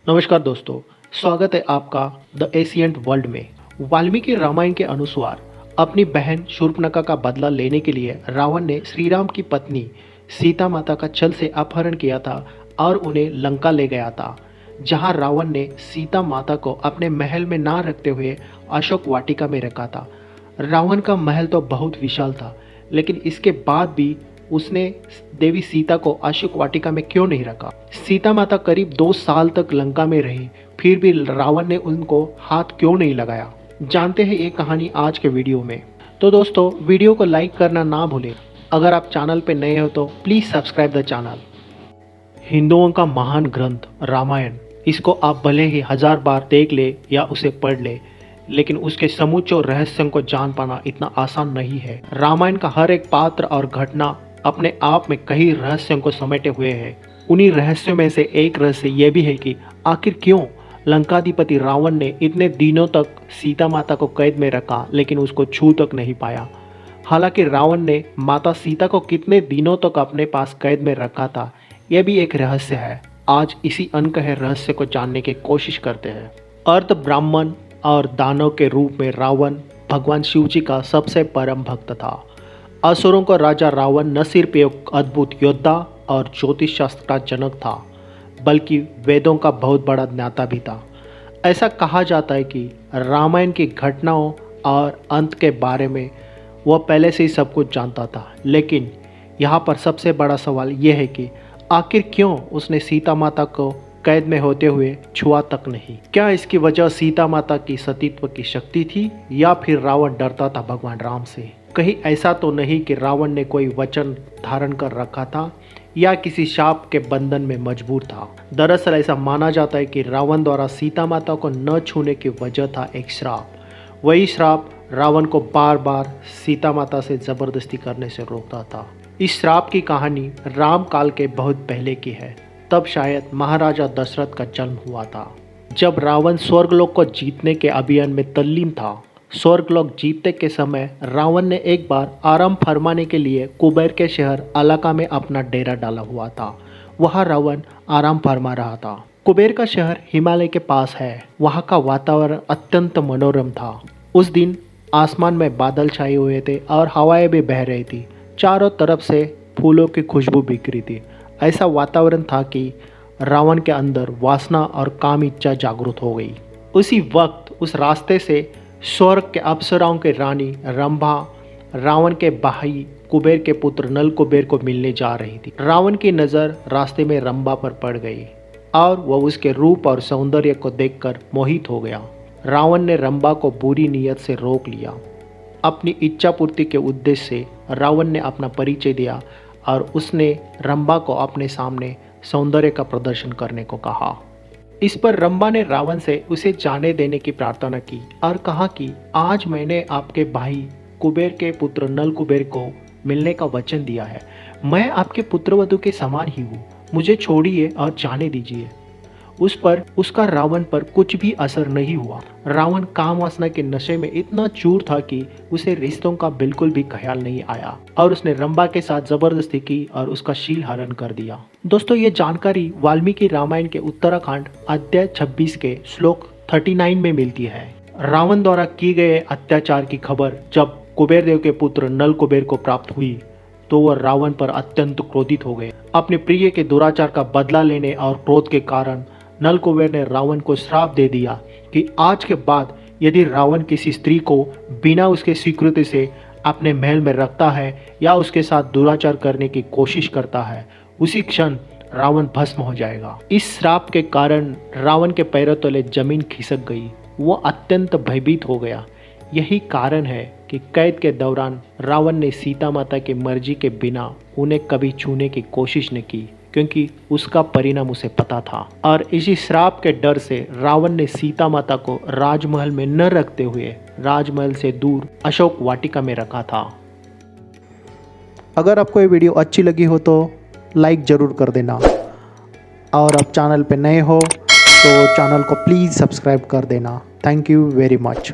नमस्कार दोस्तों, स्वागत है आपका द एशियंट वर्ल्ड में। वाल्मीकि रामायण के अनुसार अपनी बहन शूर्पणखा का बदला लेने के लिए रावण ने श्री राम की पत्नी सीता माता का छल से अपहरण किया था और उन्हें लंका ले गया था, जहां रावण ने सीता माता को अपने महल में ना रखते हुए अशोक वाटिका में रखा था। रावण का महल तो बहुत विशाल था, लेकिन इसके बाद भी उसने देवी सीता को अशोक वाटिका में क्यों नहीं रखा। सीता माता करीब 2 साल तक लंका में रही, फिर भी रावण ने उनको हाथ क्यों नहीं लगाया। जानते हैं ये कहानी आज के वीडियो में। तो दोस्तों, वीडियो को लाइक करना ना भूलें। अगर आप चैनल पे नए हो तो प्लीज़ सब्सक्राइब द चैनल। हिंदुओं का महान ग्रंथ रामायण, इसको आप भले ही 1000 बार देख ले या उसे पढ़ ले, लेकिन उसके समूचे रहस्यों को जान पाना इतना आसान नहीं है। रामायण का हर एक पात्र और घटना अपने आप में कई रहस्यों को समेटे हुए है। उन्हीं रहस्यों में से एक रहस्य यह भी है कि आखिर क्यों लंकाधिपति रावण ने इतने दिनों तक सीता माता को कैद में रखा, लेकिन उसको छू तक नहीं पाया। हालांकि रावण ने माता सीता को कितने दिनों तक अपने पास कैद में रखा था, यह भी एक रहस्य है। आज इसी अनकहे रहस्य को जानने की कोशिश करते हैं। अर्ध ब्राह्मण और दानव के रूप में रावण भगवान शिव जी का सबसे परम भक्त था। असुरों का राजा रावण न सिर्फ एक अद्भुत योद्धा और ज्योतिष शास्त्र का जनक था, बल्कि वेदों का बहुत बड़ा ज्ञाता भी था। ऐसा कहा जाता है कि रामायण की घटनाओं और अंत के बारे में वह पहले से ही सब कुछ जानता था। लेकिन यहाँ पर सबसे बड़ा सवाल यह है कि आखिर क्यों उसने सीता माता को कैद में होते हुए छुआ तक नहीं। क्या इसकी वजह सीता माता की सतीत्व की शक्ति थी, या फिर रावण डरता था भगवान राम से। कहीं ऐसा तो नहीं कि रावण ने कोई वचन धारण कर रखा था या किसी शाप के बंधन में मजबूर था। दरअसल ऐसा माना जाता है कि रावण द्वारा सीता माता को न छूने की वजह था एक श्राप। वही श्राप रावण को बार बार सीता माता से जबरदस्ती करने से रोकता था। इस श्राप की कहानी राम काल के बहुत पहले की है। तब शायद महाराजा दशरथ का जन्म हुआ था, जब रावण स्वर्गलोक को जीतने के अभियान में तल्लीन था। स्वर्गलोक जीतने के समय रावण ने एक बार आराम फरमाने के लिए कुबेर के शहर अलका में अपना डेरा डाला हुआ था। वहाँ रावण आराम फरमा रहा था। कुबेर का शहर हिमालय के पास है। वहाँ का वातावरण अत्यंत मनोरम था। उस दिन आसमान में बादल छाए हुए थे और हवाएं भी बह रही थी। चारों तरफ से फूलों की खुशबू बिखरी थी। ऐसा वातावरण था कि रावण के अंदर वासना और काम इच्छा जागृत हो गई। उसी वक्त उस रास्ते से स्वर्ग के अप्सराओं के रानी रंभा रावण के भाई कुबेर के पुत्र नल कुबेर को मिलने जा रही थी। रावण की नज़र रास्ते में रंभा पर पड़ गई और वह उसके रूप और सौंदर्य को देखकर मोहित हो गया। रावण ने रंभा को बुरी नीयत से रोक लिया। अपनी इच्छा पूर्ति के उद्देश्य से रावण ने अपना परिचय दिया और उसने रंभा को अपने सामने सौंदर्य का प्रदर्शन करने को कहा। इस पर रंभा ने रावण से उसे जाने देने की प्रार्थना की और कहा कि आज मैंने आपके भाई कुबेर के पुत्र नल कुबेर को मिलने का वचन दिया है। मैं आपके पुत्रवधू के समान ही हूँ, मुझे छोड़िए और जाने दीजिए। उस पर उसका रावण पर कुछ भी असर नहीं हुआ। रावण काम वासना के नशे में इतना चूर था कि उसे रिश्तों का बिल्कुल भी ख्याल नहीं आया और उसने रंभा के साथ जबरदस्ती की और उसका शील हरण कर दिया। दोस्तों, ये जानकारी वाल्मीकि रामायण के उत्तराखंड अध्याय 26 के श्लोक 39 में मिलती है। रावण द्वारा किए गए अत्याचार की खबर जब कुबेर देव के पुत्र नल कुबेर को प्राप्त हुई तो वह रावण पर अत्यंत क्रोधित हो गए। अपने प्रिय के दुराचार का बदला लेने और क्रोध के कारण नल कुबेर ने रावण को श्राप दे दिया कि आज के बाद यदि रावण किसी स्त्री को बिना उसके स्वीकृति से अपने महल में रखता है या उसके साथ दुराचार करने की कोशिश करता है, उसी क्षण रावण भस्म हो जाएगा। इस श्राप के कारण रावण के पैरों तले जमीन खिसक गई। वो अत्यंत भयभीत हो गया। यही कारण है कि कैद के दौरान रावण ने सीता माता की मर्जी के बिना उन्हें कभी छूने की कोशिश न की, क्योंकि उसका परिणाम उसे पता था। और इसी श्राप के डर से रावण ने सीता माता को राजमहल में न रखते हुए राजमहल से दूर अशोक वाटिका में रखा था। अगर आपको ये वीडियो अच्छी लगी हो तो लाइक ज़रूर कर देना, और आप चैनल पे नए हो तो चैनल को प्लीज़ सब्सक्राइब कर देना। Thank you very much.